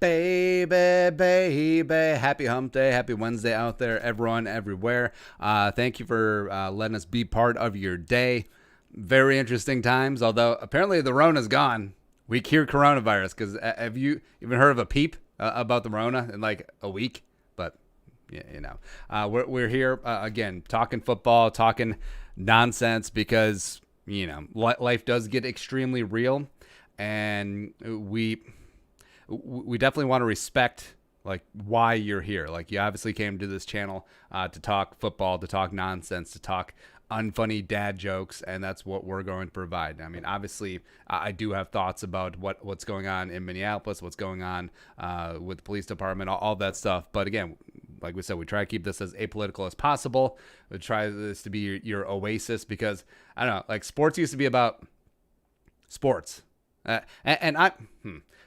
Baby. Happy hump day. Happy Wednesday out there, everyone, everywhere. Thank you for letting us be part of your day. Very interesting times, although apparently the Rona's gone. We cured coronavirus because have you even heard of a peep about the Rona in like a week? But, yeah, we're here again, talking football, talking nonsense because, life does get extremely real. And we definitely want to respect like why you're here. Like you obviously came to this channel to talk football, to talk nonsense, to talk unfunny dad jokes, and that's what we're going to provide. I mean, obviously, I do have thoughts about what's going on in Minneapolis, what's going on with the police department, all that stuff. But again, like we said, we try to keep this as apolitical as possible. We try this to be your oasis because, I don't know, like sports used to be about sports.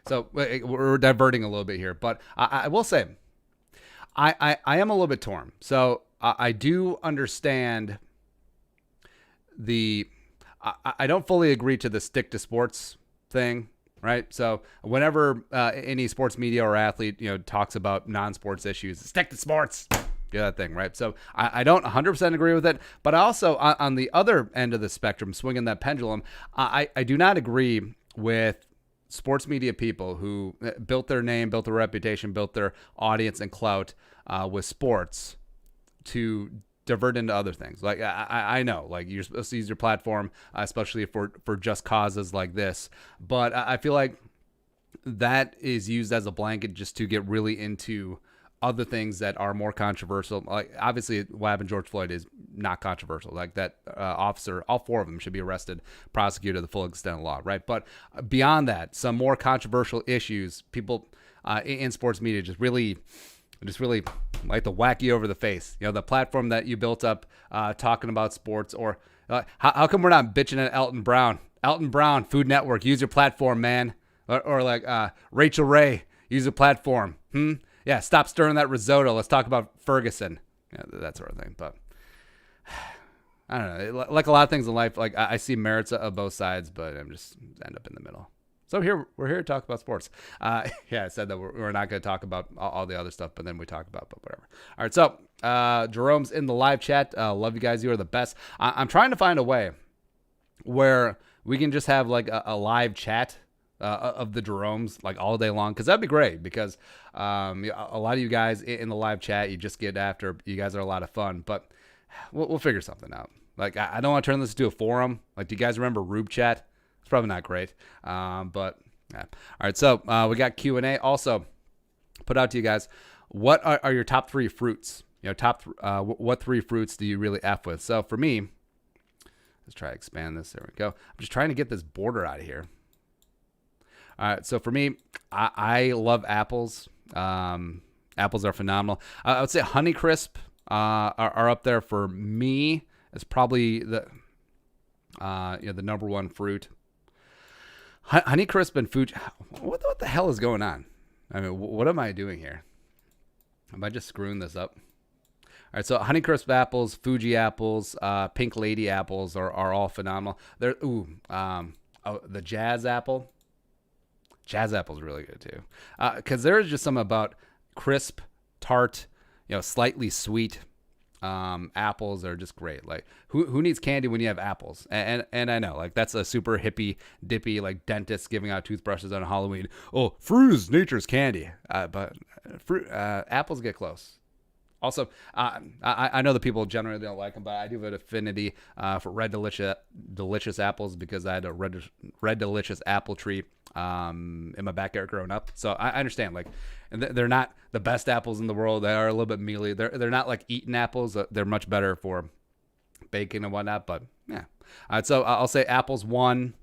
So we're diverting a little bit here, but I will say I am a little bit torn. So I do understand I don't fully agree to the stick to sports thing, right? So whenever any sports media or athlete, talks about non-sports issues, stick to sports. Do that thing, right? So I don't 100% agree with it, but I also, on the other end of the spectrum, swinging that pendulum, I do not agree with sports media people who built their name, built their reputation, built their audience and clout with sports to divert into other things. Like I know, like you're supposed to use your platform, especially for just causes like this, but I feel like that is used as a blanket just to get really into other things that are more controversial. Like obviously what happened to George Floyd is not controversial. Like that officer, all four of them should be arrested, prosecuted to the full extent of the law, right? But beyond that, some more controversial issues, people in sports media just really like to whack you over the face. The platform that you built up talking about sports, or how come we're not bitching at Elton Brown? Elton Brown, Food Network, use your platform, man. Or like Rachel Ray, use your platform. Yeah, stop stirring that risotto. Let's talk about Ferguson. That sort of thing. But I don't know. Like a lot of things in life, like I see merits of both sides, but I'm just end up in the middle. So we're here to talk about sports. I said that we're not going to talk about all the other stuff, but then we talk about, but whatever. All right, so Jerome's in the live chat. Love you guys. You are the best. I'm trying to find a way where we can just have like a live chat of the Jeromes like all day long, because that'd be great, because a lot of you guys in the live chat, you just get after. You guys are a lot of fun, but we'll figure something out. Like I don't want to turn this into a forum. Like, do you guys remember Rube Chat? It's probably not great, but yeah. All right, so we got Q&A. Also, put out to you guys, what are your top three fruits? What three fruits do you really F with? So for me, let's try to expand this. There we go. I'm just trying to get this border out of here. All right, so for me, I love apples. Apples are phenomenal. I would say Honeycrisp are up there for me. It's probably the number one fruit. Honeycrisp and Fuji. What the hell is going on? I mean, what am I doing here? Am I just screwing this up? All right, so Honeycrisp apples, Fuji apples, Pink Lady apples are all phenomenal. The Jazz apple. Jazz apple is really good too, because there's just something about crisp, tart, slightly sweet apples are just great. Like who needs candy when you have apples? And I know, like, that's a super hippy dippy, like dentists giving out toothbrushes on Halloween. Oh, fruit is nature's candy, but apples get close. Also, I know that people generally don't like them, but I do have an affinity for red delicious apples, because I had a red delicious apple tree in my backyard growing up. So I understand, like, and they're not the best apples in the world. They are a little bit mealy. They're not like eaten apples. They're much better for baking and whatnot. But yeah, all right, so I'll say apples 1,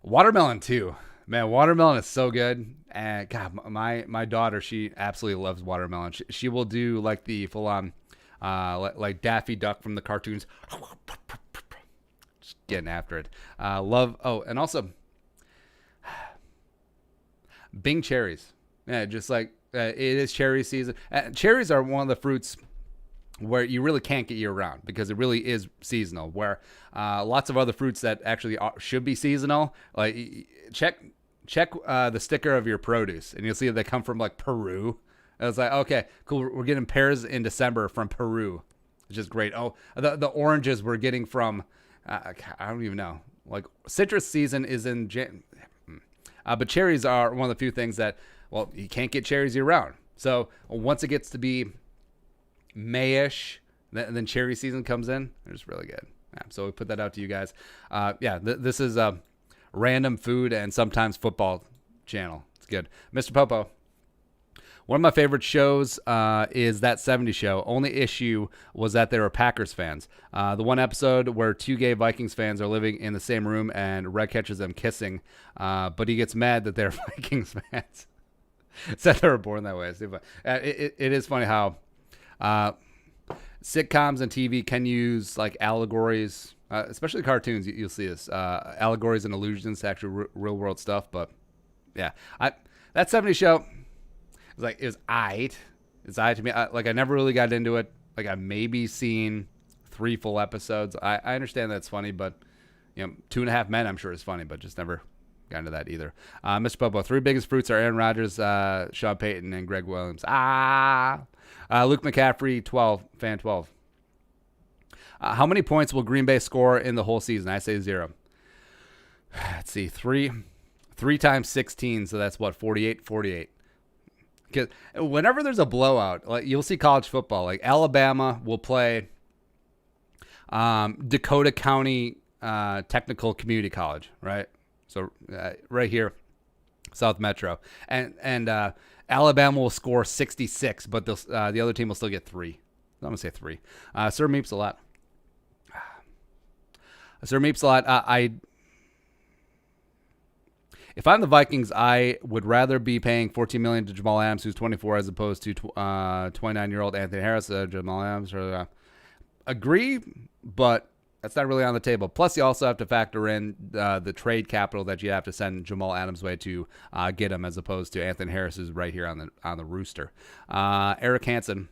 watermelon 2. Man, watermelon is so good. And God, my daughter, she absolutely loves watermelon. She will do like the full on, like Daffy Duck from the cartoons, just getting after it. Love. Oh, and also Bing cherries. Yeah, just like it is cherry season. Cherries are one of the fruits where you really can't get year round, because it really is seasonal, where lots of other fruits that actually should be seasonal, like check check the sticker of your produce, and you'll see that they come from like Peru. I was like, okay, cool. We're getting pears in December from Peru, which is great. Oh, the oranges we're getting from, I don't even know. Like citrus season is in Jan. But cherries are one of the few things that, well, you can't get cherries year round. So once it gets to be Mayish, then cherry season comes in. They're just really good. Yeah, so we put that out to you guys. This is a random food and sometimes football channel. It's good. Mr. Popo. One of my favorite shows is That 70s Show. Only issue was that they were Packers fans. The one episode where two gay Vikings fans are living in the same room and Red catches them kissing, but he gets mad that they're Vikings fans. Said they were born that way. It is funny how sitcoms and TV can use like allegories, especially cartoons. You'll see this allegories and allusions to actual real world stuff. But yeah, That 70s Show. It was aight. It's aight to me. I never really got into it. Like, I've maybe seen 3 full episodes. I understand that's funny, but, 2.5 Men, I'm sure is funny, but just never got into that either. Mr. Popo, 3 biggest fruits are Aaron Rodgers, Sean Payton, and Greg Williams. Luke McCaffrey, 12, fan 12. How many points will Green Bay score in the whole season? I say 0. Let's see, 3 times 16, so that's what, 48. Because whenever there's a blowout, like you'll see college football, like Alabama will play Dakota County Technical Community College, right? So right here, South Metro, and Alabama will score 66, but the other team will still get 3. I'm gonna say 3. Sir Meeps a lot. If I'm the Vikings, I would rather be paying $14 million to Jamal Adams, who's 24, as opposed to 29-year-old Anthony Harris. Jamal Adams, agree, but that's not really on the table. Plus, you also have to factor in the trade capital that you have to send Jamal Adams' way to get him, as opposed to Anthony Harris, who's right here on the rooster. Eric Hansen.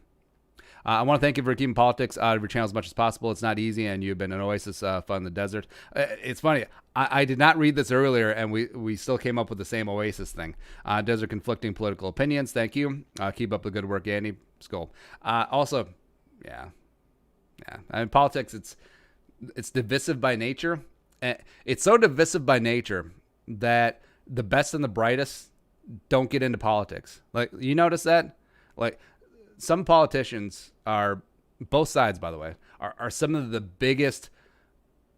I want to thank you for keeping politics out of your channel as much as possible. It's not easy, and you've been an oasis fun in the desert. It's funny. I did not read this earlier, and we still came up with the same oasis thing. Desert conflicting political opinions. Thank you. Keep up the good work, Andy. Skull. Also, yeah. I mean, politics, it's divisive by nature. It's so divisive by nature that the best and the brightest don't get into politics. Like, you notice that? Like, some politicians are, both sides, by the way, are some of the biggest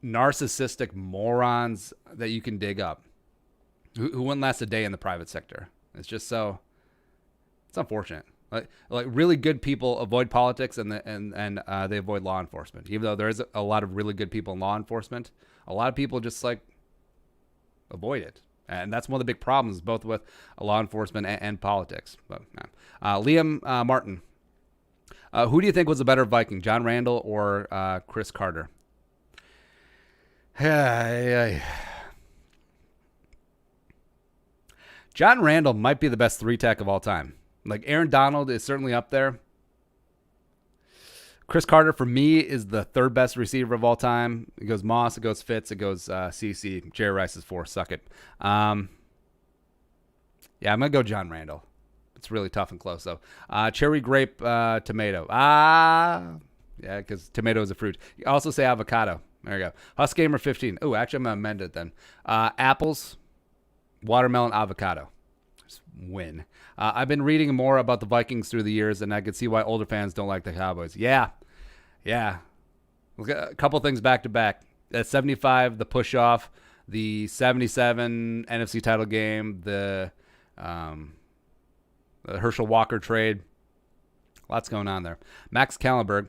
narcissistic morons that you can dig up, who wouldn't last a day in the private sector. It's just so, it's unfortunate. Like really good people avoid politics and they avoid law enforcement. Even though there is a lot of really good people in law enforcement, a lot of people just like avoid it. And that's one of the big problems, both with law enforcement and politics. But, Liam Martin. Who do you think was a better Viking, John Randall or Chris Carter? John Randall might be the best 3-tech of all time. Like, Aaron Donald is certainly up there. Chris Carter, for me, is the 3rd best receiver of all time. It goes Moss, it goes Fitz, it goes CC. Jerry Rice is 4. Suck it. I'm going to go John Randall. It's really tough and close, though. Cherry, grape, tomato. Yeah, because tomato is a fruit. You also say avocado. There you go. Husgamer 15. Oh, actually, I'm going to amend it then. Apples, watermelon, avocado. Just win. I've been reading more about the Vikings through the years, and I could see why older fans don't like the Cowboys. Yeah. A couple things back to back. At 75, the push-off. The 77 NFC title game. The Herschel Walker trade. Lots going on there. Max Kallenberg.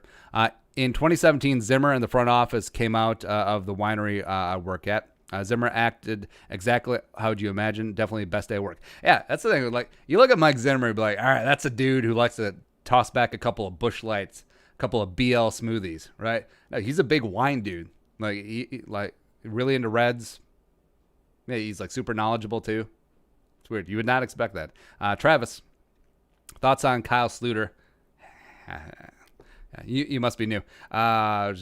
In 2017, Zimmer and the front office came out of the winery I work at. Zimmer acted exactly how would you imagine. Definitely best day of work. Yeah, that's the thing. Like, you look at Mike Zimmer and be like, all right, that's a dude who likes to toss back a couple of Busch Lights, a couple of BL smoothies, right? No, he's a big wine dude. Like, he really into reds. Yeah, he's like super knowledgeable too. It's weird. You would not expect that. Travis, thoughts on Kyle Sluter? You must be new. Top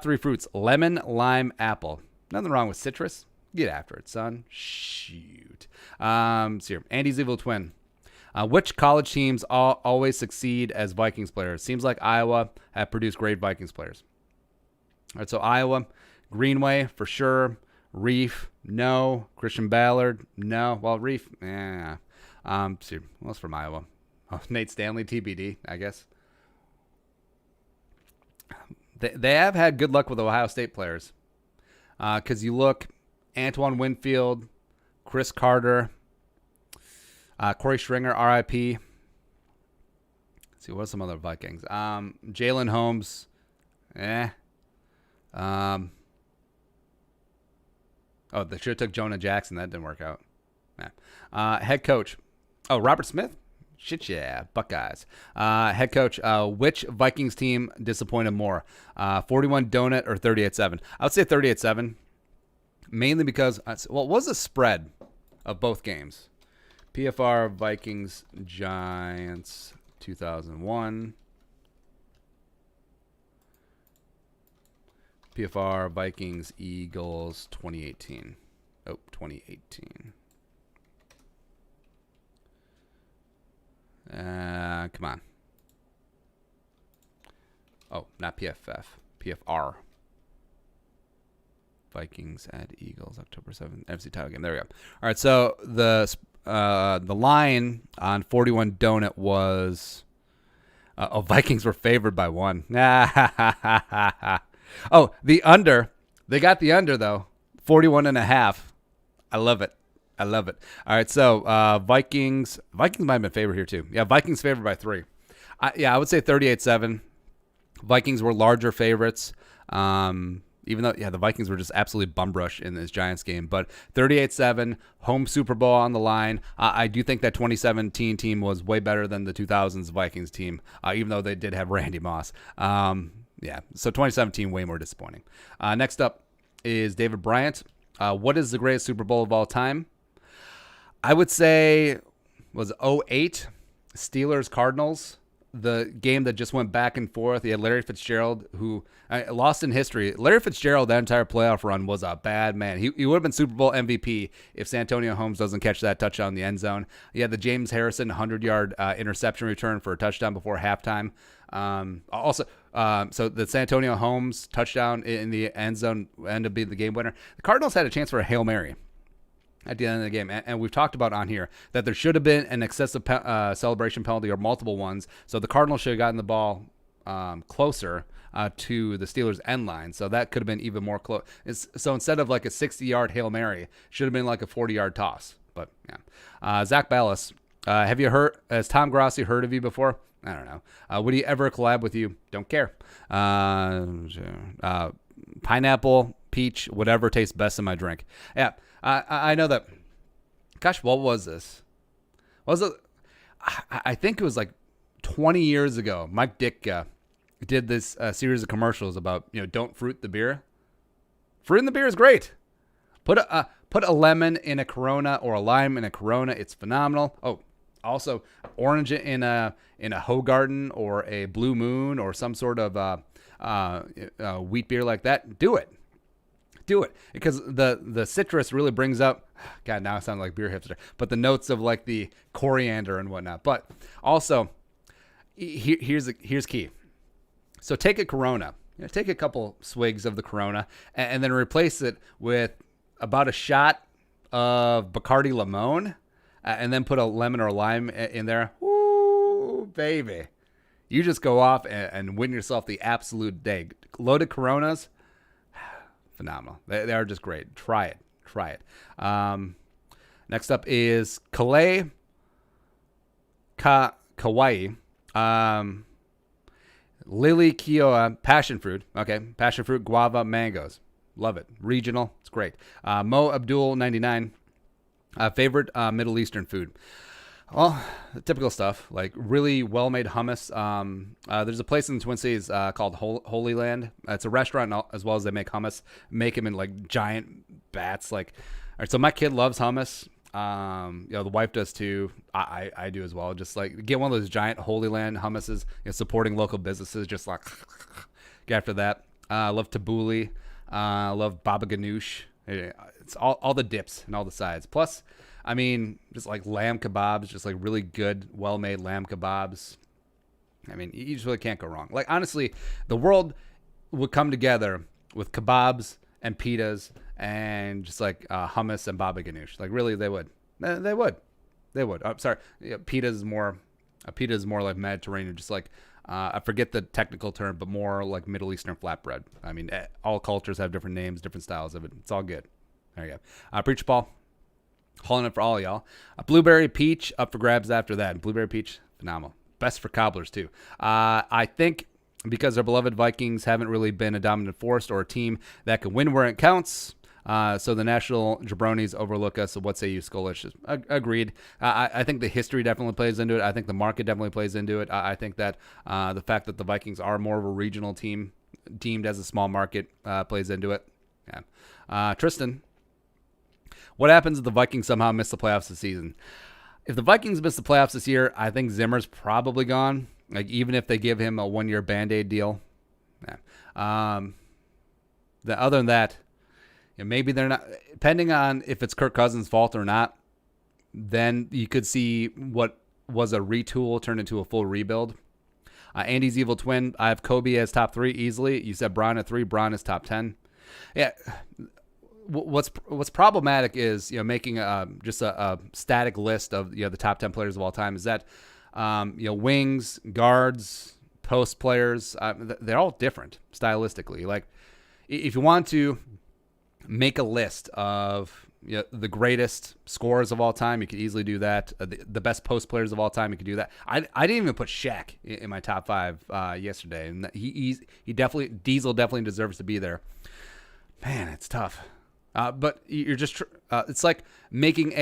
3 fruits: lemon, lime, apple. Nothing wrong with citrus. Get after it, son. Shoot. So here, Andy's evil twin. Which college teams always succeed as Vikings players? Seems like Iowa have produced great Vikings players. All right, so Iowa, Greenway for sure. Reef, no. Christian Ballard, no. Well, Reef, yeah. So what's from Iowa? Oh, Nate Stanley, TBD, I guess. They have had good luck with Ohio State players. Because you look, Antoine Winfield, Chris Carter, Corey Stringer, RIP. Let's see, what's some other Vikings? Jalen Holmes, they should have took Jonah Jackson. That didn't work out. Head coach. Oh, Robert Smith? Shit, yeah. Buckeyes. Head coach. Which Vikings team disappointed more? 41 Donut or 38-7? I would say 38-7. Mainly because, what was the spread of both games? PFR Vikings Giants 2001. PFR Vikings Eagles 2018. 2018. Come on. Oh, not PFF. PFR. Vikings at Eagles, October 7th. NFC title game. There we go. All right, so the line on 41 Donut was Vikings were favored by 1. Oh, the under. They got the under, though. 41.5. I love it. All right, so Vikings might have been favored here, too. Yeah, Vikings favored by 3. I would say 38-7. Vikings were larger favorites. Even though, the Vikings were just absolutely bum rush in this Giants game. But 38-7, home Super Bowl on the line. I do think that 2017 team was way better than the 2000s Vikings team, even though they did have Randy Moss. So 2017, way more disappointing. Next up is David Bryant. What is the greatest Super Bowl of all time? I would say was 08 Steelers-Cardinals. The game that just went back and forth. He had Larry Fitzgerald, who lost in history. Larry Fitzgerald, that entire playoff run, was a bad man. He would have been Super Bowl MVP if Santonio Holmes doesn't catch that touchdown in the end zone. He had the James Harrison 100-yard interception return for a touchdown before halftime. So the Santonio Holmes touchdown in the end zone ended up being the game winner. The Cardinals had a chance for a Hail Mary at the end of the game. And we've talked about on here that there should have been an excessive celebration penalty or multiple ones. So the Cardinals should have gotten the ball closer to the Steelers' end line. So that could have been even more close. So instead of like a 60-yard Hail Mary, should have been like a 40-yard toss. But yeah. Zach Ballas, has Tom Grossi heard of you before? I don't know. Would he ever collab with you? Don't care. Pineapple, peach, whatever tastes best in my drink. Yeah. I know that. Gosh, what was this? Was it? I think it was like 20 years ago. Mike Ditka did this series of commercials about don't fruit the beer. Fruit in the beer is great. Put a lemon in a Corona or a lime in a Corona. It's phenomenal. Oh, also orange in a Hoegaarden or a Blue Moon or some sort of wheat beer like that. Do it because the citrus really brings up, God, now I sound like beer hipster, but the notes of like the coriander and whatnot. But also here's key. So take a Corona, take a couple swigs of the Corona and then replace it with about a shot of Bacardi Limon and then put a lemon or lime in there. Ooh, baby. You just go off and win yourself the absolute day. Loaded Coronas, phenomenal. They are just great. Try it. Next up is Kalei Kawaii. Lily Kioa passion fruit. Okay, passion fruit, guava, mangoes. Love it. Regional. It's great. Mo Abdul 99. Favorite Middle Eastern food. Well, typical stuff, like really well-made hummus. There's a place in the Twin Cities called Holy Land. It's a restaurant as well as they make hummus. Make them in like giant bats. All right, so my kid loves hummus. The wife does too. I do as well. Just like get one of those giant Holy Land hummuses. Supporting local businesses. Just like get after that. I love tabbouleh. I love baba ganoush. It's all the dips and all the sides. Plus, I mean, just like lamb kebabs, just like really good, well-made lamb kebabs. I mean, you just really can't go wrong. Like, honestly, the world would come together with kebabs and pitas and just like hummus and baba ganoush. Like, really, they would. They would. I'm sorry. Pita is more like Mediterranean, just like I forget the technical term, but more like Middle Eastern flatbread. I mean, all cultures have different names, different styles of it. It's all good. There you go. Preach Paul, hauling it for all y'all. Blueberry peach up for grabs after that. Blueberry peach, phenomenal. Best for cobblers too. I think because our beloved Vikings haven't really been a dominant force or a team that can win where it counts. So the national jabronis overlook us. So what say you, Skollish? Agreed. I think the history definitely plays into it. I think the market definitely plays into it. I think that the fact that the Vikings are more of a regional team, deemed as a small market, plays into it. Yeah. Tristan, what happens if the Vikings somehow miss the playoffs this season? If the Vikings miss the playoffs this year, I think Zimmer's probably gone. Like, even if they give him a 1-year Band-Aid deal. Yeah. Other than that, maybe they're not, depending on if it's Kirk Cousins' fault or not, then you could see what was a retool turn into a full rebuild. Andy's evil twin, I have Kobe as top 3 easily. You said Braun at 3. Braun is top 10. Yeah. What's problematic is, making just a static list of the top 10 players of all time. Is that wings, guards, post players, they're all different stylistically. Like, if you want to make a list of the greatest scorers of all time, you could easily do that. The best post players of all time, you could do that. I didn't even put Shaq in my top 5 yesterday, and he definitely, Diesel definitely deserves to be there. Man, it's tough. But you're just it's like making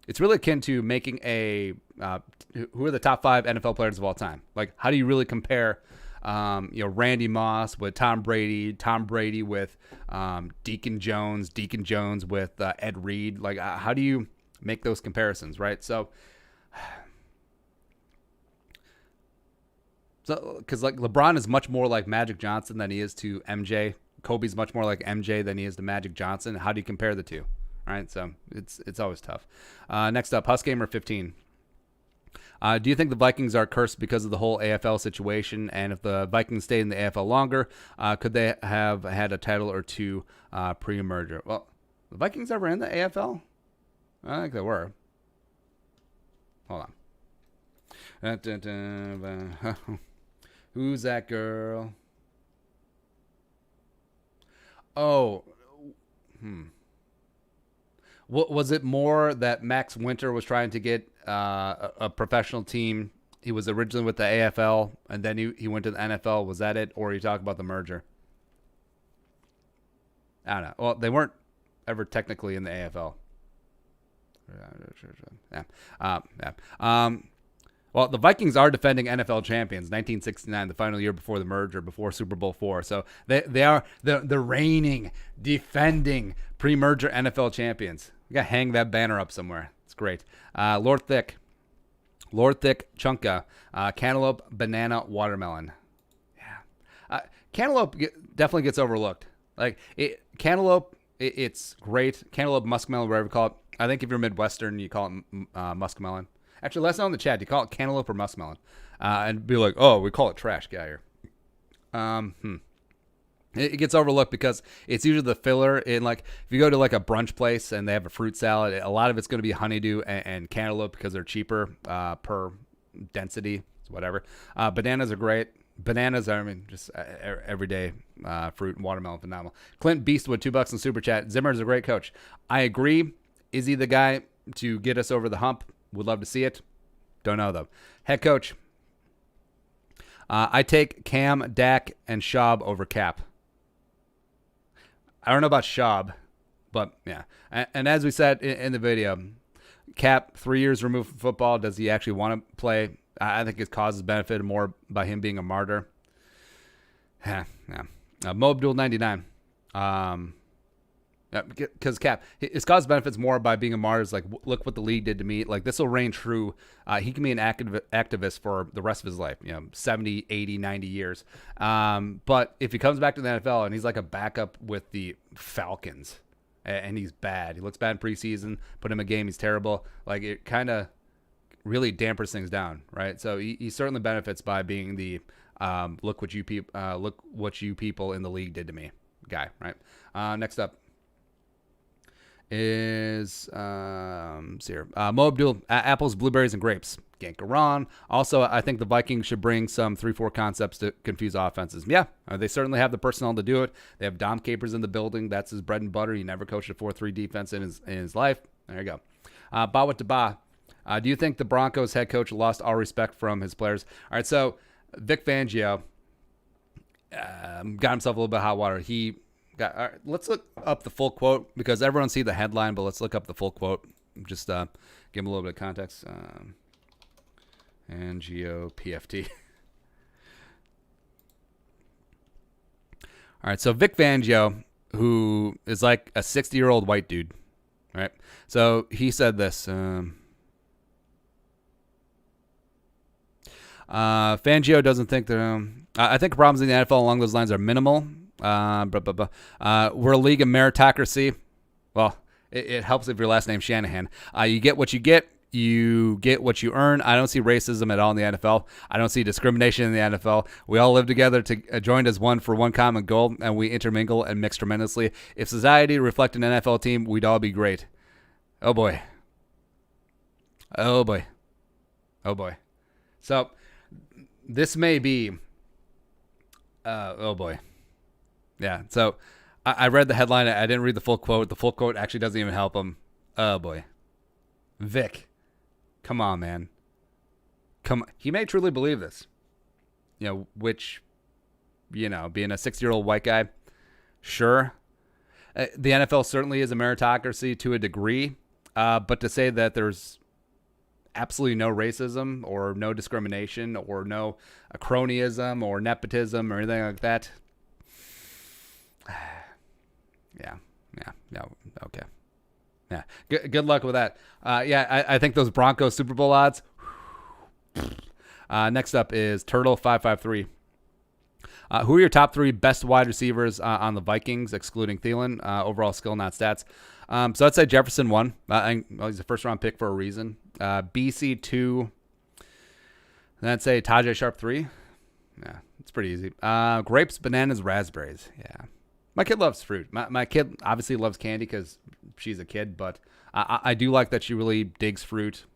it's really akin to making who are the top 5 NFL players of all time. Like, how do you really compare Randy Moss with Tom Brady with Deacon Jones with Ed Reed? Like, how do you make those comparisons, right? So because like LeBron is much more like Magic Johnson than he is to MJ. Kobe's much more like MJ than he is to Magic Johnson. How do you compare the two? All right, so it's always tough. Next up, Husgamer 15. Do you think the Vikings are cursed because of the whole AFL situation? And if the Vikings stayed in the AFL longer, could they have had a title or 2 pre-merger? Well, the Vikings ever in the AFL? I think they were. Hold on. Who's that girl? Oh, What was it more that Max Winter was trying to get a professional team? He was originally with the AFL, and then he went to the NFL. Was that it, or are you talking about the merger? I don't know. Well, they weren't ever technically in the AFL. Yeah. Well, the Vikings are defending NFL champions, 1969, the final year before the merger, before Super Bowl IV. So they are the reigning, defending pre-merger NFL champions. You got to hang that banner up somewhere. It's great. Lord Thick Chunka, cantaloupe, banana, watermelon. Yeah. Cantaloupe definitely gets overlooked. Like, cantaloupe, it's great. Cantaloupe, muskmelon, whatever you call it. I think if you're Midwestern, you call it muskmelon. Actually, let us know in the chat. Do you call it cantaloupe or muskmelon? And be like, oh, we call it trash. Get out here. It gets overlooked because it's usually the filler. In, like, if you go to like a brunch place and they have a fruit salad, a lot of it's going to be honeydew and cantaloupe because they're cheaper per density, whatever. Bananas are great. Bananas are, just everyday fruit, and watermelon, phenomenal. Clint Beastwood, $2 in super chat. Zimmer's a great coach. I agree. Is he the guy to get us over the hump? Would love to see it. Don't know, though. Head coach. I take Cam, Dak, and Schaub over Cap. I don't know about Schaub, but yeah. And as we said in the video, Cap, 3 years removed from football. Does he actually want to play? I think his cause is benefited more by him being a martyr. Yeah. Mo Abdul 99. Because Cap, his cause benefits more by being a martyr. It's like, look what the league did to me. Like, this will reign true. He can be an activist for the rest of his life, 70, 80, 90 years. But if he comes back to the NFL and he's like a backup with the Falcons, and he's bad. He looks bad in preseason. Put him in a game, he's terrible. Like, it kind of really dampers things down, right? So he certainly benefits by being the look what you people in the league did to me guy, right? Next up is Mo Abdul, apples, blueberries, and grapes. Gankaron. Also, I think the Vikings should bring some 3-4 concepts to confuse offenses. Yeah, they certainly have the personnel to do it. They have Dom Capers in the building. That's his bread and butter. He never coached a 4-3 defense in his life. There you go. Ba with Ba. Do you think the Broncos head coach lost all respect from his players? All right, so Vic Fangio got himself a little bit of hot water. He got. All right, let's look up the full quote because everyone see the headline, but let's look up the full quote. Just give him a little bit of context. Fangio PFT. All right, so Vic Fangio, who is like a 60-year-old white dude, right? So he said this. Fangio doesn't think that. I think problems in the NFL along those lines are minimal. We're a league of meritocracy. Well, it helps if your last name's Shanahan. You get what you get. You get what you earn. I don't see racism at all in the NFL. I don't see discrimination in the NFL. We all live together, joined as one for one common goal, and we intermingle and mix tremendously. If society reflected an NFL team, we'd all be great. Oh, boy. Oh, boy. Oh, boy. So this may be, oh boy. Yeah. So I read the headline. I didn't read the full quote. The full quote actually doesn't even help him. Oh boy. Vic. Come on, man. Come on. He may truly believe this, which, being a 60-year-old white guy, sure. The NFL certainly is a meritocracy to a degree. But to say that there's absolutely no racism or no discrimination or no cronyism or nepotism or anything like that. Yeah. No. Okay. Yeah. Good luck with that. I think those Broncos Super Bowl odds. Next up is Turtle 553. Who are your top 3 best wide receivers on the Vikings, excluding Thielen? Overall skill, not stats. So I'd say Jefferson 1. He's a first-round pick for a reason. BC 2. Then I'd say Tajay Sharp 3. Yeah, it's pretty easy. Grapes, bananas, raspberries. Yeah. My kid loves fruit. My kid obviously loves candy because she's a kid, but I do like that she really digs fruit,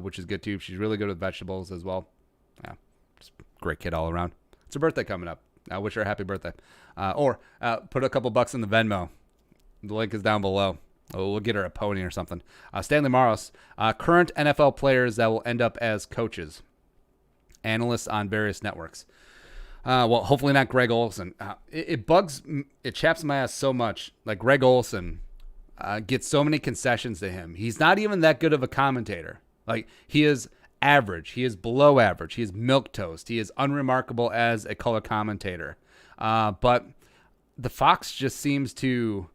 which is good too. She's really good with vegetables as well. Yeah, just great kid all around. It's her birthday coming up. I wish her a happy birthday. Or put a couple bucks in the Venmo. The link is down below. We'll get her a pony or something. Stanley Maros, current NFL players that will end up as coaches, analysts on various networks. Well, hopefully not Greg Olsen. It chaps my ass so much. Like Greg Olsen gets so many concessions to him. He's not even that good of a commentator. Like he is average. He is below average. He is milquetoast. He is unremarkable as a color commentator. But the Fox just seems to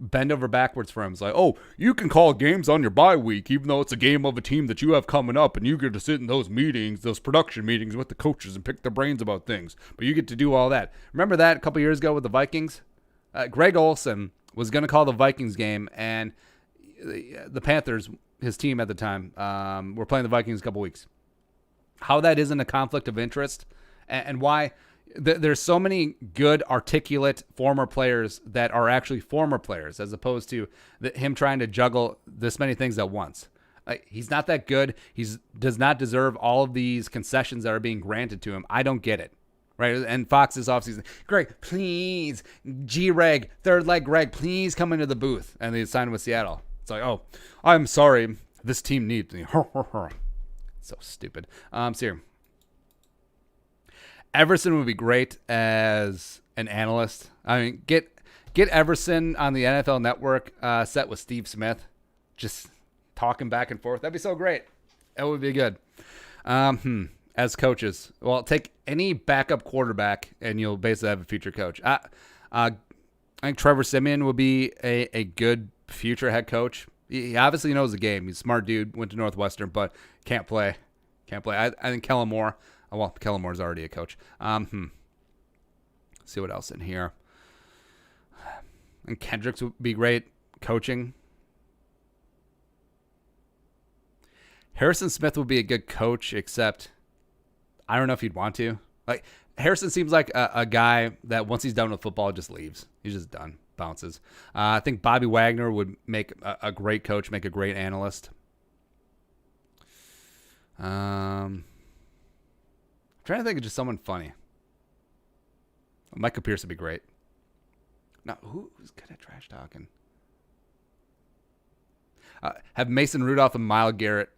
bend over backwards for him. It's like, oh, you can call games on your bye week, even though it's a game of a team that you have coming up, and you get to sit in those meetings, those production meetings with the coaches and pick their brains about things. But you get to do all that. Remember that a couple years ago with the Vikings? Greg Olsen was going to call the Vikings game, and the Panthers, his team at the time, were playing the Vikings a couple weeks. How that isn't a conflict of interest, and why there's so many good, articulate former players that are actually former players, as opposed to him trying to juggle this many things at once. He's not that good. He does not deserve all of these concessions that are being granted to him. I don't get it. Right? And Fox this offseason, Greg, please, G-Reg, third leg Greg, please come into the booth. And they signed with Seattle. It's like, oh, I'm sorry. This team needs me. So stupid. Here. Everson would be great as an analyst. I mean, get Everson on the NFL Network set with Steve Smith, just talking back and forth. That'd be so great. That would be good. As coaches, well, take any backup quarterback and you'll basically have a future coach. I think Trevor Siemian would be a good future head coach. He obviously knows the game. He's a smart dude. Went to Northwestern, but can't play. I think Kellen Moore. Well, Kellen Moore's already a coach. See what else in here. And Kendricks would be great coaching. Harrison Smith would be a good coach, except I don't know if he'd want to. Like, Harrison seems like a guy that once he's done with football, just leaves. He's just done, bounces. I think Bobby Wagner would make a great coach, make a great analyst. I'm trying to think of just someone funny. Micah Pierce would be great. Now, who's good at trash talking? Have Mason Rudolph and Myles Garrett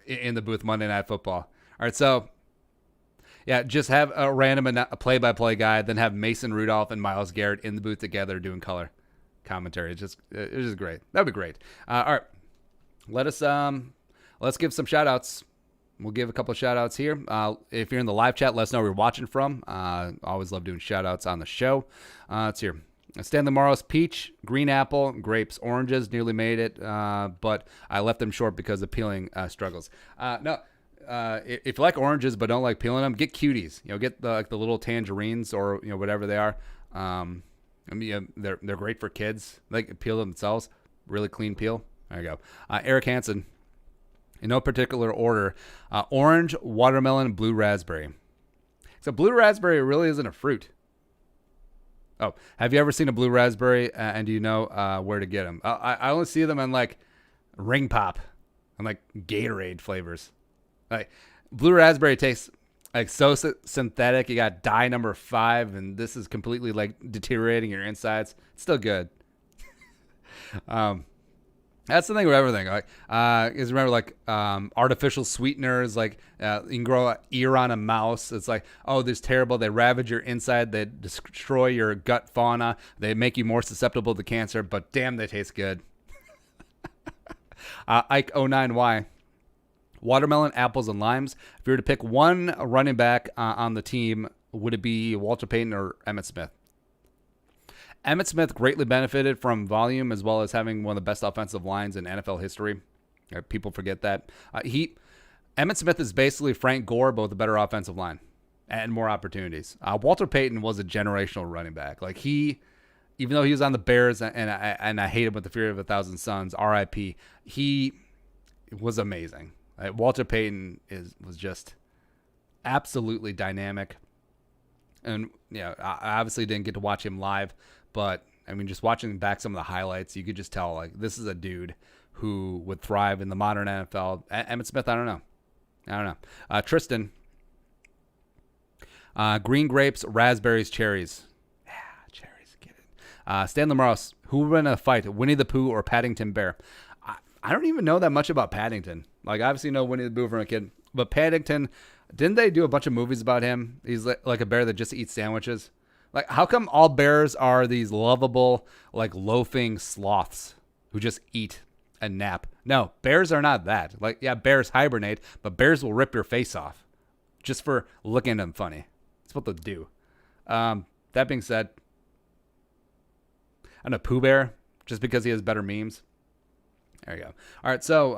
in the booth Monday Night Football. All right, so yeah, just have a random play-by-play guy, then have Mason Rudolph and Myles Garrett in the booth together doing color commentary. It's just great. That'd be great. All right, let's give some shout-outs. We'll give a couple of shout-outs here. If you're in the live chat, let us know where you're watching from. Always love doing shout-outs on the show. It's here. Stanley Morris, peach, green apple, grapes, oranges, nearly made it, but I left them short because of peeling struggles. If you like oranges but don't like peeling them, get cuties. Get the little tangerines or whatever they are. They're great for kids. They can peel themselves. Really clean peel. There you go. Eric Hansen, in no particular order, orange, watermelon, blue raspberry. So blue raspberry really isn't a fruit. Oh, have you ever seen a blue raspberry, and do you know where to get them? I only see them in like Ring Pop and like Gatorade flavors. Like blue raspberry tastes like so synthetic. You got dye number 5, and this is completely like deteriorating your insides. It's still good. That's the thing with everything. Like, is remember like artificial sweeteners, like you can grow an ear on a mouse. It's like, oh, this is terrible. They ravage your inside. They destroy your gut fauna. They make you more susceptible to cancer. But damn, they taste good. Ike 09Y. Watermelon, apples, and limes. If you were to pick one running back on the team, would it be Walter Payton or Emmitt Smith? Emmitt Smith greatly benefited from volume as well as having one of the best offensive lines in NFL history. People forget that. Emmitt Smith is basically Frank Gore, but with a better offensive line and more opportunities. Walter Payton was a generational running back. Like even though he was on the Bears, and I hate him with the fury of 1,000 suns, R.I.P., he was amazing. Walter Payton was just absolutely dynamic. And I obviously didn't get to watch him live, but I mean, just watching back some of the highlights, you could just tell like this is a dude who would thrive in the modern NFL. Emmitt Smith, I don't know. Tristan, green grapes, raspberries, cherries. Yeah, cherries, get it. Stanley Morris, who would win a fight, Winnie the Pooh or Paddington Bear? I don't even know that much about Paddington. Like, I obviously know Winnie the Pooh from a kid, but Paddington, didn't they do a bunch of movies about him? He's like a bear that just eats sandwiches. Like, how come all bears are these lovable, like, loafing sloths who just eat and nap? No, bears are not that. Like, yeah, bears hibernate, but bears will rip your face off just for looking at them funny. That's what they'll do. That being said, I'm a Pooh Bear just because he has better memes. There you go. All right, so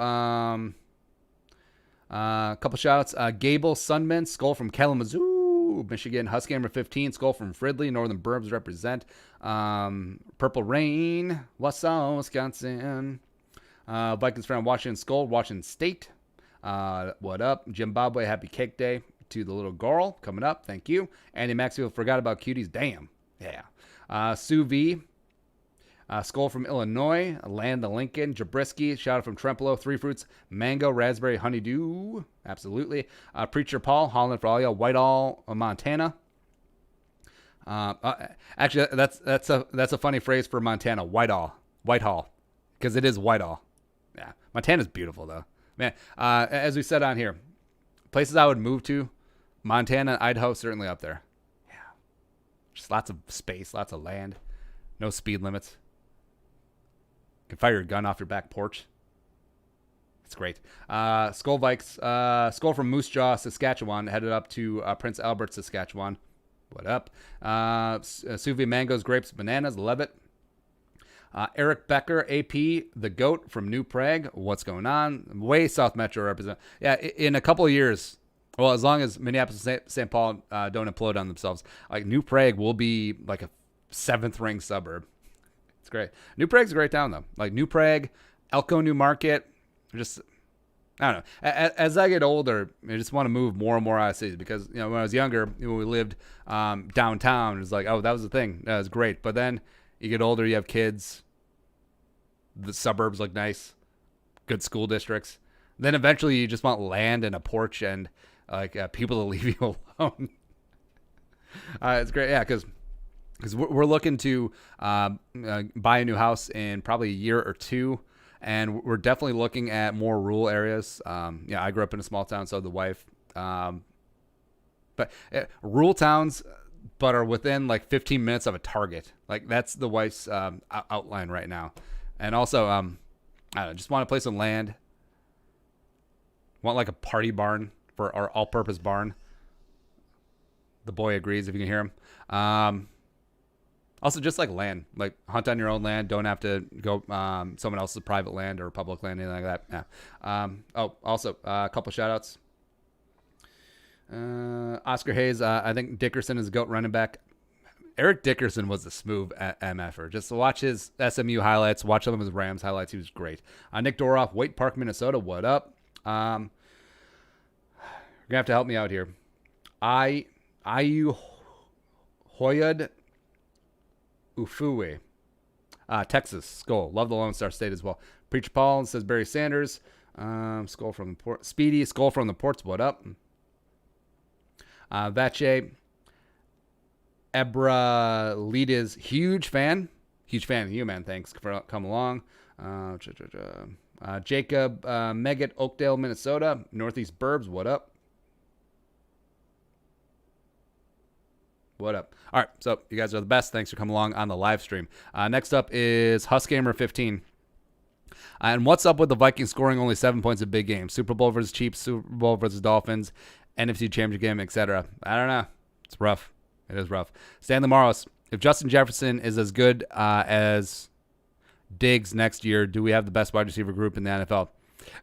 a couple shout-outs. Gable Sunman, Skull from Kalamazoo, Michigan. Husky number 15, Skull from Fridley. Northern Burbs represent. Purple Rain, Wausau, Wisconsin. Vikings fan, Washington Skull, Washington State. What up? Zimbabwe, happy cake day to the little girl coming up. Thank you. Andy Maxfield, forgot about cuties. Damn. Yeah. Sue V. Skull from Illinois, Land the Lincoln, Jabrisky, shout out from Trempolo, Three Fruits, Mango, Raspberry, Honeydew, absolutely. Preacher Paul, Holland for all y'all, Whitehall, Montana. Actually, that's a funny phrase for Montana, Whitehall, because it is Whitehall. Yeah, Montana's beautiful though, man. As we said on here, places I would move to, Montana, Idaho, certainly up there. Yeah, just lots of space, lots of land, no speed limits. You can fire your gun off your back porch. It's great. Skull Vikes, Skull from Moose Jaw, Saskatchewan, headed up to Prince Albert, Saskatchewan. What up? Suvi Mangoes, Grapes, Bananas, love it. Eric Becker, AP, the GOAT from New Prague. What's going on? Way South Metro represent. Yeah, in a couple of years, well, as long as Minneapolis and St. Paul don't implode on themselves, like New Prague will be like seventh ring suburb. It's great. New Prague's a great town though. Like New Prague, Elko New Market. Just I don't know. As I get older, I just want to move more and more out of cities because when I was younger, when we lived downtown, it was like, oh, that was the thing. That was great. But then you get older, you have kids. The suburbs look nice, good school districts. Then eventually, you just want land and a porch and like people to leave you alone. It's great, yeah, because we're looking to buy a new house in probably a year or two. And we're definitely looking at more rural areas. I grew up in a small town, so did the wife. But rural towns, but are within like 15 minutes of a Target. Like that's the wife's outline right now. And also, I don't know, just want to play some land. Want like a party barn for our all-purpose barn. The boy agrees if you can hear him. Also, just like land, like hunt on your own land. Don't have to go someone else's private land or public land, anything like that. Yeah. Also, a couple shout-outs. Oscar Hayes, I think Dickerson is a GOAT running back. Eric Dickerson was a smooth MFer. Just watch his SMU highlights. Watch some of his Rams highlights. He was great. Nick Doroff, Waite Park, Minnesota. What up? You're going to have to help me out here. Ayu Hoyud Ufue, Texas. Skull. Love the Lone Star State as well. Preacher Paul says Barry Sanders. Skull from the port. Speedy. Skull from the ports. What up? Vache. Ebra Lides. Huge fan of you, man. Thanks for coming along. Jacob Megat, Oakdale, Minnesota. Northeast Burbs. What up? What up? All right, so you guys are the best. Thanks for coming along on the live stream. Next up is HusGamer15. And what's up with the Vikings scoring only 7 points in big games? Super Bowl versus Chiefs, Super Bowl versus Dolphins, NFC Championship game, etc. I don't know. It's rough. It is rough. Stanley Morris, if Justin Jefferson is as good as Diggs next year, do we have the best wide receiver group in the NFL?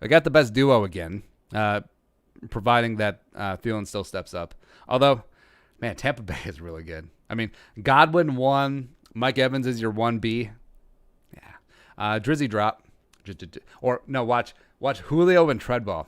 I got the best duo again, providing that Thielen still steps up. Although, man, Tampa Bay is really good. I mean, Godwin 1, Mike Evans is your 1B. Yeah. Drizzy drop. Or, no, watch Julio and Treadwell.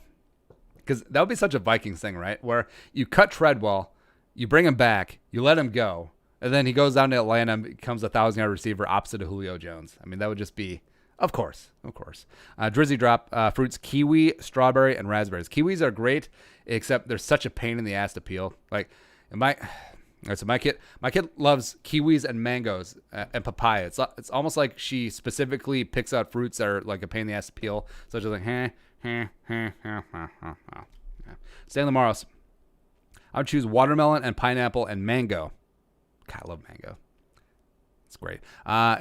Because that would be such a Vikings thing, right? Where you cut Treadwell, you bring him back, you let him go, and then he goes down to Atlanta and becomes a 1,000-yard receiver opposite of Julio Jones. I mean, that would just be, of course. Drizzy drop, fruits, kiwi, strawberry, and raspberries. Kiwis are great, except they're such a pain in the ass to peel. Like, my kid loves kiwis and mangoes and papaya. It's almost like she specifically picks out fruits that are like a pain in the ass to peel. So she's like, Stanley Morris. I would choose watermelon and pineapple and mango. God, I love mango. It's great.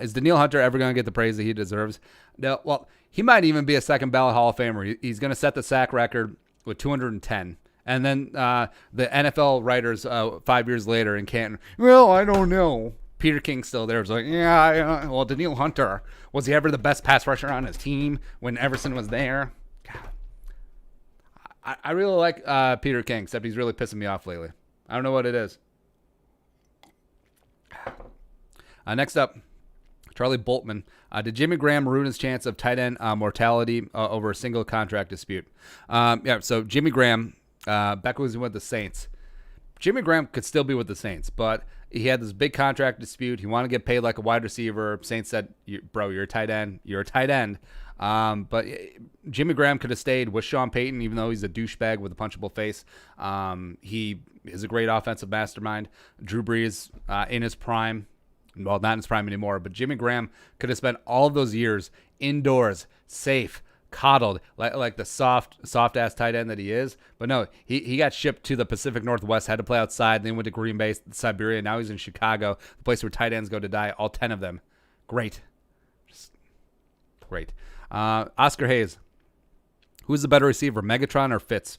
Is Daniil Hunter ever going to get the praise that he deserves? No. Well, he might even be a second ballot Hall of Famer. He's going to set the sack record with 210. And then the NFL writers 5 years later in Canton, well, I don't know. Peter King's still there. It's like, yeah, well, Daniil Hunter, was he ever the best pass rusher on his team when Everson was there? God. I really like Peter King, except he's really pissing me off lately. I don't know what it is. Next up, Charlie Boltman. Did Jimmy Graham ruin his chance of tight end mortality over a single contract dispute? So Jimmy Graham, back when he was with the Saints, Jimmy Graham could still be with the Saints, but he had this big contract dispute. He wanted to get paid like a wide receiver. Saints said, bro, you're a tight end. You're a tight end. But Jimmy Graham could have stayed with Sean Payton, even though he's a douchebag with a punchable face. He is a great offensive mastermind. Drew Brees in his prime. Well, not in his prime anymore, but Jimmy Graham could have spent all of those years indoors, safe, coddled, like the soft-ass tight end that he is. But no, he got shipped to the Pacific Northwest, had to play outside, then went to Green Bay, Siberia. Now he's in Chicago, the place where tight ends go to die, all 10 of them. Great. Just great. Oscar Hayes. Who's the better receiver, Megatron or Fitz?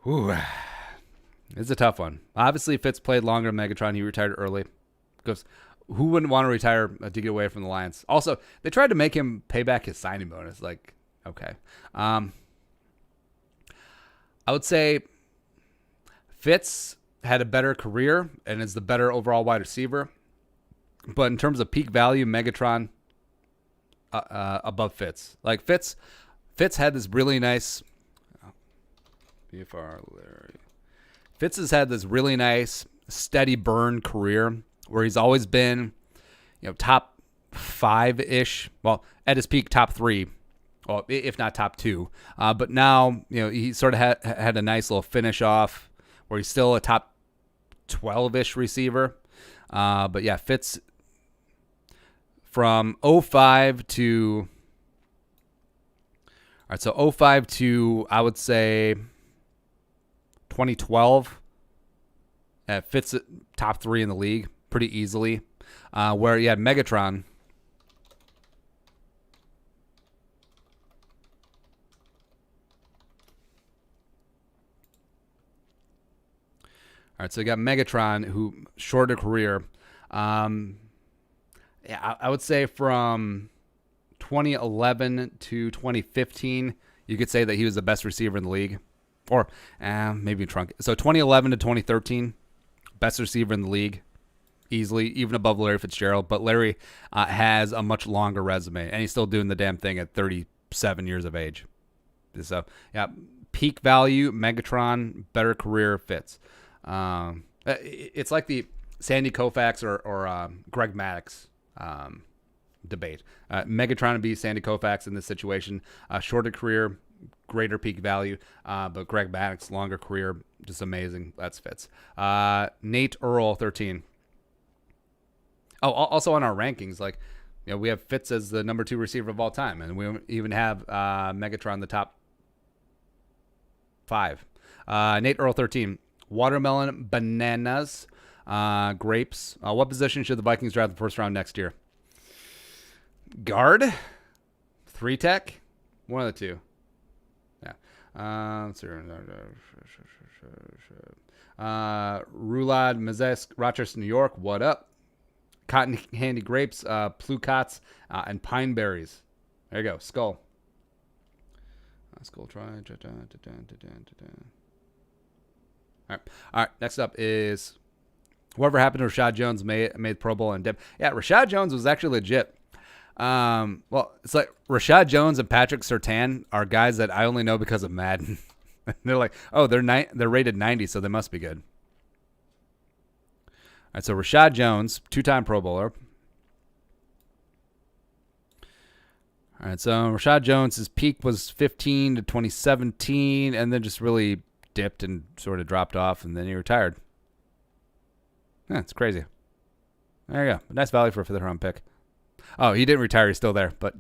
Ooh, it's a tough one. Obviously, Fitz played longer than Megatron. He retired early. Because who wouldn't want to retire to get away from the Lions? Also, they tried to make him pay back his signing bonus. Like, okay. I would say Fitz had a better career and is the better overall wide receiver. But in terms of peak value, Megatron above Fitz. Like Fitz had this really nice. Fitz has had this really nice, steady burn career where he's always been, top 5-ish. Well, at his peak, top 3. Well, if not top 2. But now, he sort of had a nice little finish off where he's still a top 12-ish receiver. But yeah, Fitz from 05 to. All right, so 05 to, I would say, 2012. Fitz top 3 in the league pretty easily. Where you had Megatron. All right, so you got Megatron, who shorter career. I would say from 2011 to 2015, you could say that he was the best receiver in the league, or maybe trunk. So 2011 to 2013, best receiver in the league, easily, even above Larry Fitzgerald. But Larry has a much longer resume, and he's still doing the damn thing at 37 years of age. So yeah, peak value, Megatron, better career, Fitz. It's like the Sandy Koufax or Greg Maddux debate. Megatron would be Sandy Koufax in this situation. Shorter career, greater peak value. But Greg Maddux, longer career, just amazing. That's Fitz. Nate Earl, 13. Oh, also on our rankings, we have Fitz as the number 2 receiver of all time, and we even have Megatron the top 5. Nate Earl, 13. Watermelon, bananas, grapes. What position should the Vikings draft the first round next year? Guard, 3-tech, one of the two. Yeah. Rulad Mazesk, Rochester, New York. What up? Cotton candy grapes, plucots, and pine berries. There you go. Skull. Skull try. All right. Next up is whatever happened to Rashad Jones made Pro Bowl and dip. Yeah, Rashad Jones was actually legit. Well, it's like Rashad Jones and Patrick Surtain are guys that I only know because of Madden. They're like, oh, they're rated 90, so they must be good. All right, so Rashad Jones, 2-time Pro Bowler. All right, so Rashad Jones, his peak was 15 to 2017, and then just really dipped and sort of dropped off, and then he retired. Yeah, it's crazy. There you go. Nice value for a 5th round pick. Oh, he didn't retire. He's still there, but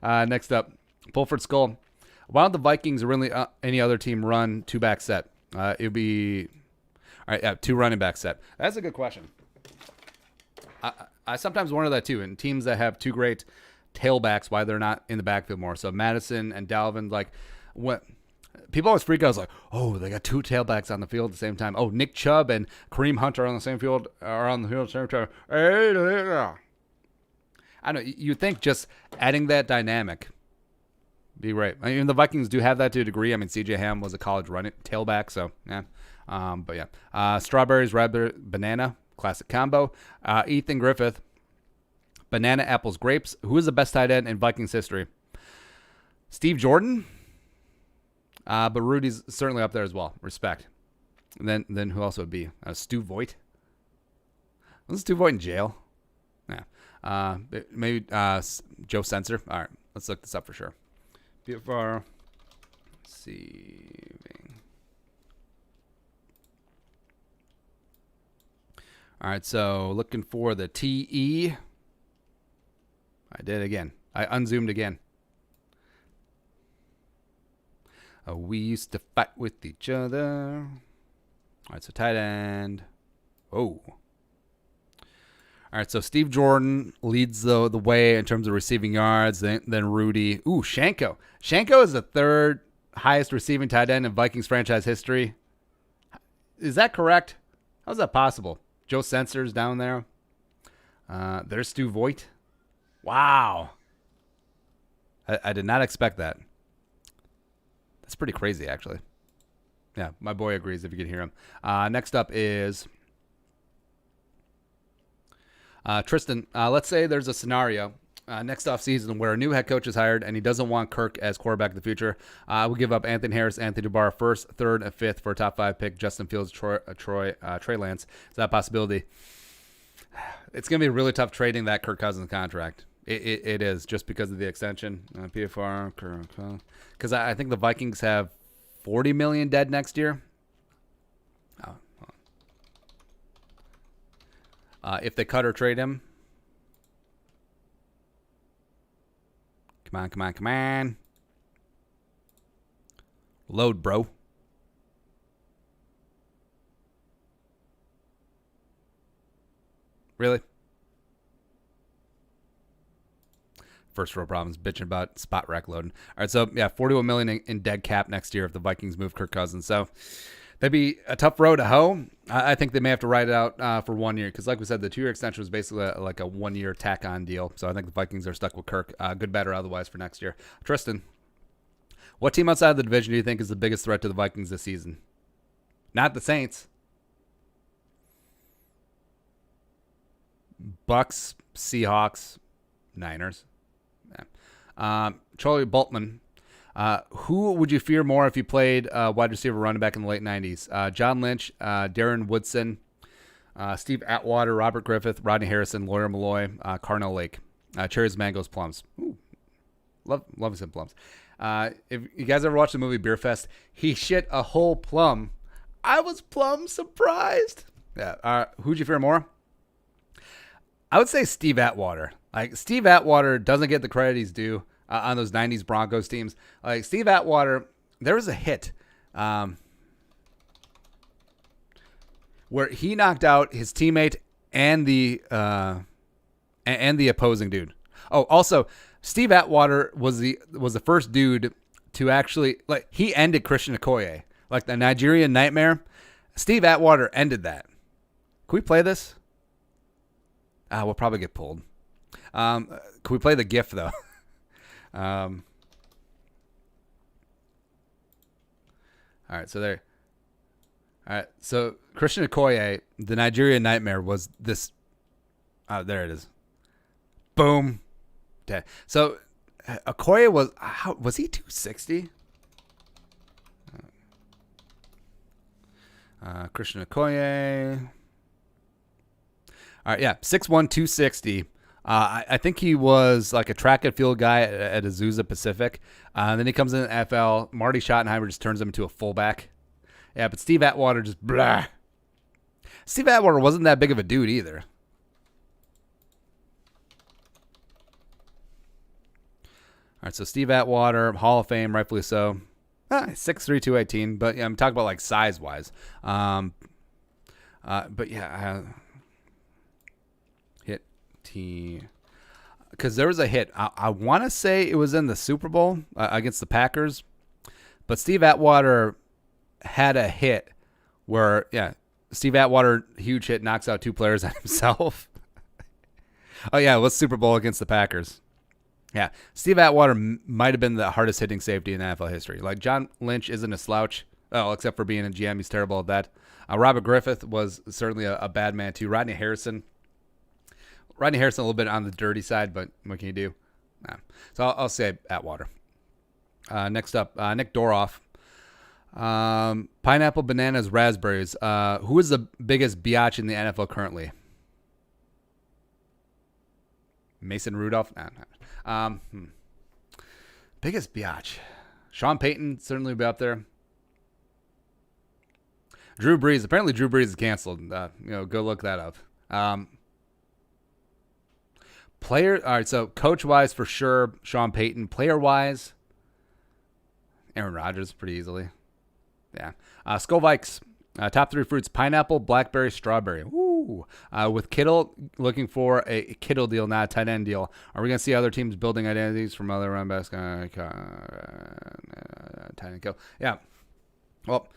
next up, Pulford Skull. Why don't the Vikings or really any other team run 2-back set? It would be all right. Yeah, 2 running back set. That's a good question. I sometimes wonder that too. In teams that have 2 great tailbacks, why they're not in the backfield more. So Madison and Dalvin, what people always freak out. It's like, oh, they got 2 tailbacks on the field at the same time. Oh, Nick Chubb and Kareem Hunt are on the same field, at the same time. I don't know. You'd think just adding that dynamic be great. I mean, the Vikings do have that to a degree. I mean, C.J. Ham was a college running tailback, so yeah. But yeah, strawberries, raspberry, banana, classic combo. Ethan Griffith, banana, apples, grapes. Who is the best tight end in Vikings history? Steve Jordan. But Rudy's certainly up there as well. Respect. And then who else would it be? Stu Voigt. Wasn't Stu Voigt in jail? Yeah. Maybe Joe Sensor. All right. Let's look this up for sure. BFR receiving. All right. So looking for the TE. I did again. I unzoomed again. We used to fight with each other. All right, so tight end. Oh. All right, so Steve Jordan leads the way in terms of receiving yards. Then Rudy. Ooh, Shanko. Shanko is the 3rd highest receiving tight end in Vikings franchise history. Is that correct? How's that possible? Joe Sensor's down there. There's Stu Voigt. Wow. I did not expect that. That's pretty crazy, actually. Yeah, my boy agrees if you can hear him. Next up is Tristan, let's say there's a scenario next offseason where a new head coach is hired and he doesn't want Kirk as quarterback in the future. We'll give up Anthony Harris, Anthony Dubar first, third, and fifth for a top 5 pick. Justin Fields, Trey Lance. Is that a possibility? It's going to be really tough trading that Kirk Cousins contract. It is, just because of the extension. PFR, because I think the Vikings have $40 million dead next year. If they cut or trade him. Come on. Load, bro. Really? First row problems, bitching about spot rack loading. All right, so yeah, $41 million in dead cap next year if the Vikings move Kirk Cousins. So that'd be a tough road to hoe. I think they may have to ride it out for 1 year because, like we said, the 2-year extension was basically like a 1-year tack-on deal. So I think the Vikings are stuck with Kirk, good, bad, or otherwise for next year. Tristan, what team outside of the division do you think is the biggest threat to the Vikings this season? Not the Saints. Bucks, Seahawks, Niners. Yeah. Charlie Boltman. Who would you fear more if you played wide receiver running back in the late 90s? John Lynch, Darren Woodson, Steve Atwater, Robert Griffith, Rodney Harrison, Lawyer Malloy, Carnell Lake. Cherries, mangoes, plums. Ooh, love some plums. If you guys ever watched the movie Beer Fest, he shit a whole plum. I was plum surprised. Yeah. Who'd you fear more? I would say Steve Atwater. Like, Steve Atwater doesn't get the credit he's due on those 90s Broncos teams. Like, Steve Atwater, there was a hit where he knocked out his teammate and the opposing dude. Oh, also, Steve Atwater was the first dude to actually, like, he ended Christian Okoye, like the Nigerian Nightmare. Steve Atwater ended that. Can we play this? We'll probably get pulled. Can we play the GIF though? All right, so there. All right, so Christian Okoye, the Nigerian Nightmare, was this. There it is. Boom. Okay. So Okoye was he 260? Christian Okoye. All right, yeah, 6'1", 260. I think he was like a track and field guy at Azusa Pacific. Then he comes in the NFL. Marty Schottenheimer just turns him into a fullback. Yeah, but Steve Atwater just blah. Steve Atwater wasn't that big of a dude either. All right, so Steve Atwater, Hall of Fame, rightfully so. 6'3", 218, but yeah, I'm talking about like size-wise. But yeah, hit T. Because there was a hit. I want to say it was in the Super Bowl against the Packers, but Steve Atwater had a hit where, yeah, Steve Atwater, huge hit, knocks out 2 players and himself. Oh, yeah, it was Super Bowl against the Packers. Yeah, Steve Atwater might have been the hardest hitting safety in NFL history. Like, John Lynch isn't a slouch. Oh, except for being a GM, he's terrible at that. Robert Griffith was certainly a bad man, too. Rodney Harrison a little bit on the dirty side, but what can you do? Nah. So I'll say Atwater. Next up, Nick Doroff. Pineapple, bananas, raspberries. Who is the biggest biatch in the NFL currently? Mason Rudolph? Nah. Biggest biatch. Sean Payton certainly will be up there. Drew Brees. Apparently Drew Brees is canceled. Go look that up. Player. All right, so coach-wise for sure, Sean Payton. Player-wise, Aaron Rodgers pretty easily. Yeah. Skull Vikes. Top 3 fruits: pineapple, blackberry, strawberry. Woo. With Kittle, looking for a Kittle deal, not a tight end deal. Are we going to see other teams building identities from other running backs? Tight end kill. Yeah. Well,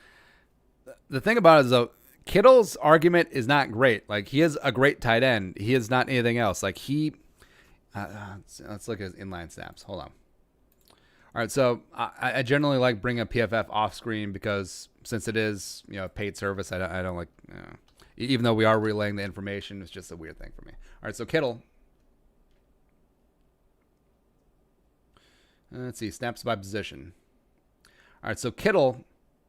the thing about it is, though, Kittle's argument is not great. Like, he is a great tight end. He is not anything else. Like, let's look at his inline snaps. Hold on. All right, so I generally like bringing a PFF off screen because since it is paid service, I don't like Even though we are relaying the information, it's just a weird thing for me. All right, so Kittle. Let's see, snaps by position. All right, so Kittle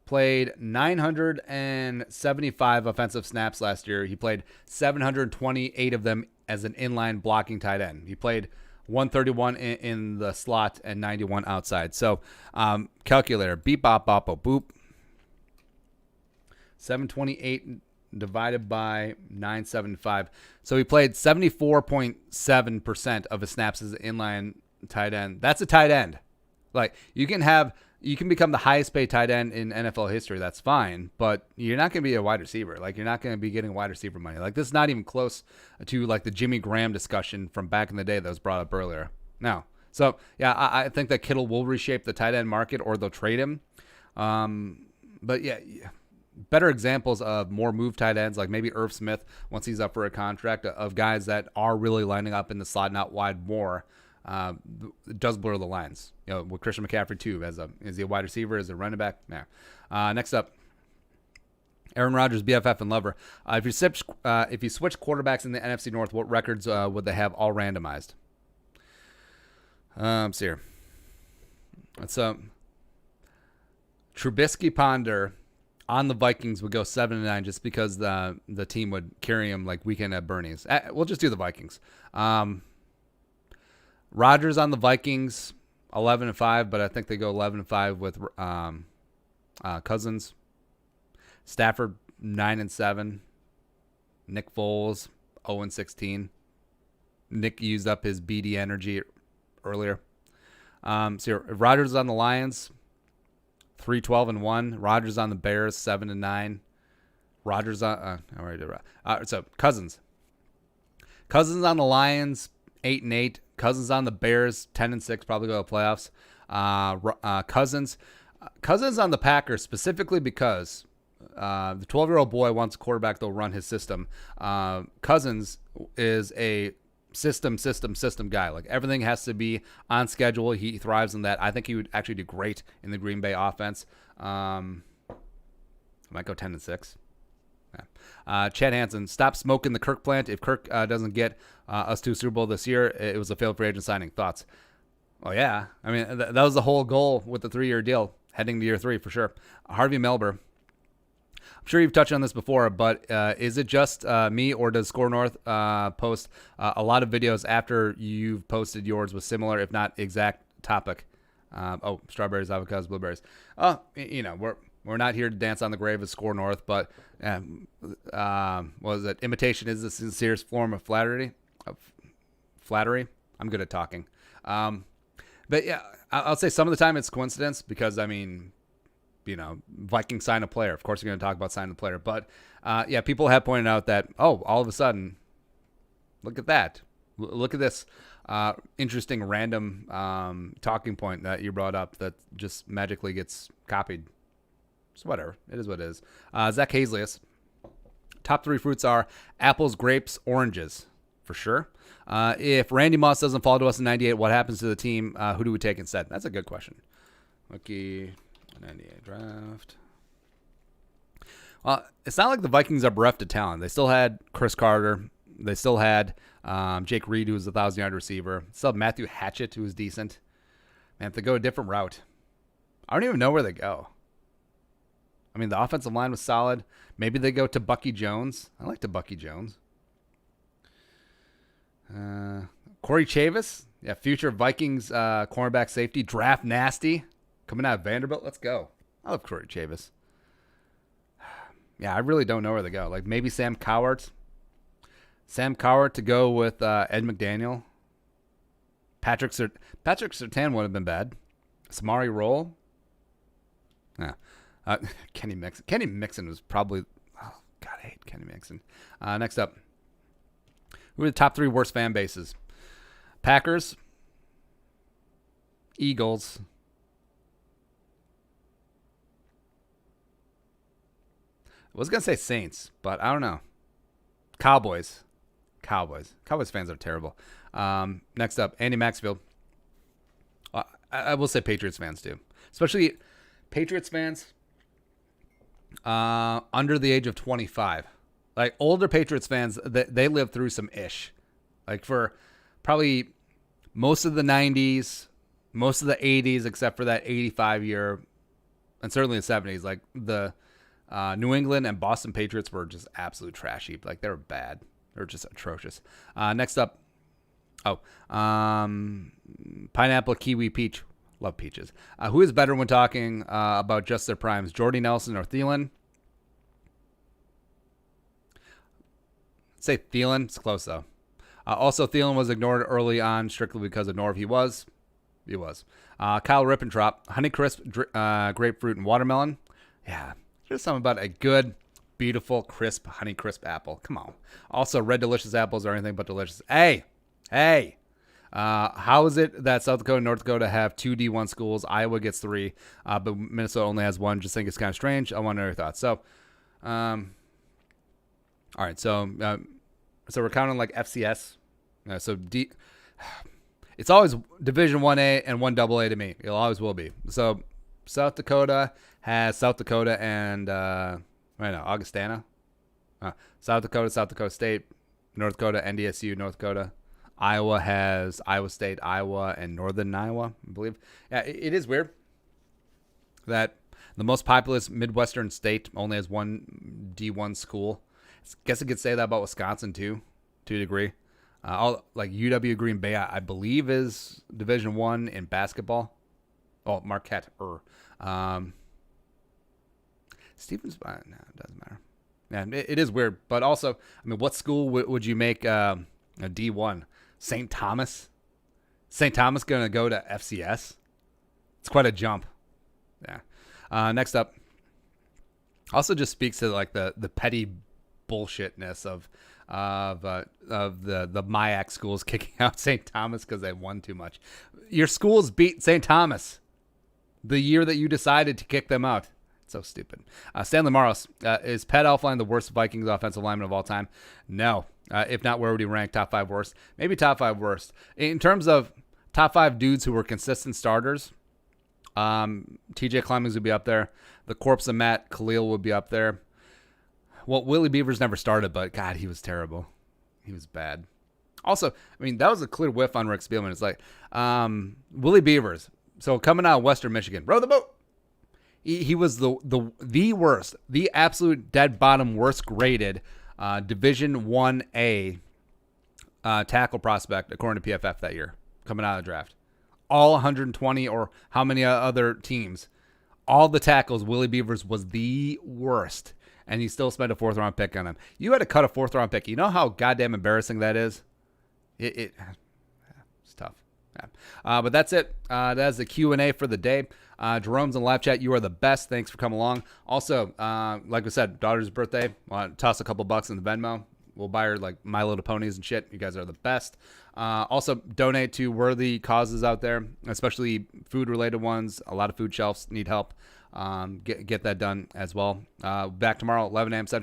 played 975 offensive snaps last year. He played 728 of them as an inline blocking tight end. He played 131 in the slot and 91 outside. So, calculator, beep, bop, bop, boop. 728 divided by 975. So he played 74.7% of his snaps as an inline tight end. That's a tight end. Like, you can become the highest paid tight end in NFL history. That's fine, but you're not going to be a wide receiver. Like, you're not going to be getting wide receiver money. Like, this is not even close to like the Jimmy Graham discussion from back in the day that was brought up earlier. No. So yeah, I think that Kittle will reshape the tight end market, or they'll trade him. But yeah, better examples of more move tight ends, like maybe Irv Smith once he's up for a contract, of guys that are really lining up in the slot, not wide more. It does blur the lines. With Christian McCaffrey too, is he a wide receiver, as a running back? Yeah. Next up, Aaron Rodgers, BFF and lover. If you switch quarterbacks in the NFC North, what records would they have all randomized? See here. So Trubisky Ponder on the Vikings would go 7-9 just because the team would carry him like weekend at Bernie's. We'll just do the Vikings. Rodgers on the Vikings, 11-5, but I think they go 11-5 with Cousins. Stafford, 9-7. Nick Foles, 0-16. Nick used up his BD energy earlier. So Rodgers on the Lions, 3-12-1. Rodgers on the Bears, 7-9. Rodgers on so Cousins. Cousins on the Lions, 8-8. Cousins on the Bears, 10-6, probably go to the playoffs. Cousins on the Packers, specifically because the 12-year-old boy wants a quarterback that'll run his system. Cousins is a system guy. Like, everything has to be on schedule. He thrives in that. I think he would actually do great in the Green Bay offense. Might go 10-6. Yeah. Chad Hansen, stop smoking the Kirk plant. If Kirk doesn't get us to a Super Bowl this year, it was a failed free agent signing. Thoughts? Oh, yeah. I mean, that was the whole goal with the 3-year deal, heading to year 3 for sure. Harvey Melber. I'm sure you've touched on this before, but is it just me, or does Score North post a lot of videos after you've posted yours with similar, if not exact, topic? Strawberries, avocados, blueberries. We're not here to dance on the grave of Score North, but what was it? Imitation is the sincerest form of flattery. I'm good at talking. But yeah, I'll say some of the time it's coincidence because, I mean, Vikings sign a player. Of course, you're going to talk about signing a player. But yeah, people have pointed out that, all of a sudden, look at that. Look at this interesting random talking point that you brought up that just magically gets copied. So whatever. It is what it is. Zach Hazlius. Top 3 fruits are apples, grapes, oranges, for sure. If Randy Moss doesn't fall to us in 98, what happens to the team? Who do we take instead? That's a good question. Rookie 98 draft. Well, it's not like the Vikings are bereft of talent. They still had Chris Carter. They still had Jake Reed, who was a 1,000-yard receiver. Still have Matthew Hatchett, who was decent. Man, if they go a different route, I don't even know where they go. I mean, the offensive line was solid. Maybe they go to Bucky Jones. I like to Bucky Jones. Corey Chavis. Yeah, future Vikings cornerback safety. Draft nasty. Coming out of Vanderbilt. Let's go. I love Corey Chavis. Yeah, I really don't know where they go. Like, maybe Sam Cowart. Sam Cowart to go with Ed McDaniel. Patrick Surtain would have been bad. Samari Roll. Yeah. Kenny Mixon. Kenny Mixon was probably... Oh, God, I hate Kenny Mixon. Next up. Who are the top 3 worst fan bases? Packers. Eagles. I was going to say Saints, but I don't know. Cowboys. Cowboys fans are terrible. Next up, Andy Maxfield. I will say Patriots fans too. Especially Patriots fans under the age of 25. Like older Patriots fans, they lived through some ish. Like for probably most of the 90s, most of the 80s, except for that 85 year, and certainly the 70s. Like the New England and Boston Patriots were just absolute trash heap. Like they were bad. They were just atrocious. Next up, pineapple, kiwi, peach. Love peaches. Who is better when talking about just their primes, Jordy Nelson or Thielen? Say Thielen. It's close, though. Also, Thielen was ignored early on strictly because of Norv. He was. Kyle Rippentrop, Honeycrisp, grapefruit, and watermelon. Yeah, there's something about a good, beautiful, crisp Honeycrisp apple. Come on. Also, Red Delicious apples are anything but delicious. Hey. How is it that South Dakota and North Dakota have 2 D1 schools? Iowa gets 3, but Minnesota only has 1. Just think it's kind of strange. I want to know your thoughts. So, all right. So we're counting like FCS. It's always Division 1A and 1AA to me. It always will be. So South Dakota has South Dakota and Augustana. South Dakota State, North Dakota, NDSU, North Dakota. Iowa has Iowa State, Iowa, and Northern Iowa, I believe. Yeah, it is weird that the most populous Midwestern state only has 1 D1 school. I guess I could say that about Wisconsin, too, to a degree. Like UW Green Bay, I believe, is Division 1 in basketball. Oh, Marquette. Stevens, no, it doesn't matter. Yeah, it is weird. But also, I mean, what school would you make a D1? St. Thomas? St. Thomas going to go to FCS? It's quite a jump. Yeah. Next up. Also just speaks to like the petty bullshitness of the MIAC schools kicking out St. Thomas because they won too much. Your schools beat St. Thomas the year that you decided to kick them out. So stupid. Stanley Maros, is Pat Elflein the worst Vikings offensive lineman of all time? No. If not, where would he rank? Top 5 worst? Maybe top 5 worst. In terms of top 5 dudes who were consistent starters, TJ Clemmings would be up there. The corpse of Matt Khalil would be up there. Well, Willie Beavers never started, but God, he was terrible. He was bad. Also, I mean, that was a clear whiff on Rick Spielman. It's like, Willie Beavers. So coming out of Western Michigan, row the boat. He was the worst, the absolute dead bottom worst graded Division 1A tackle prospect according to PFF that year coming out of the draft. All 120 or how many other teams, all the tackles, Willie Beavers was the worst, and he still spent a 4th round pick on him. You had to cut a 4th round pick. You know how goddamn embarrassing that is? It's tough. Yeah. But that's it. That is the Q&A for the day. Jerome's in live chat. You are the best. Thanks for coming along. Also, like I said, daughter's birthday. Toss a couple bucks in the Venmo. We'll buy her like My Little Ponies and shit. You guys are the best. Also, donate to worthy causes out there, especially food-related ones. A lot of food shelves need help. Get that done as well. Back tomorrow, 11 a.m. Central Time.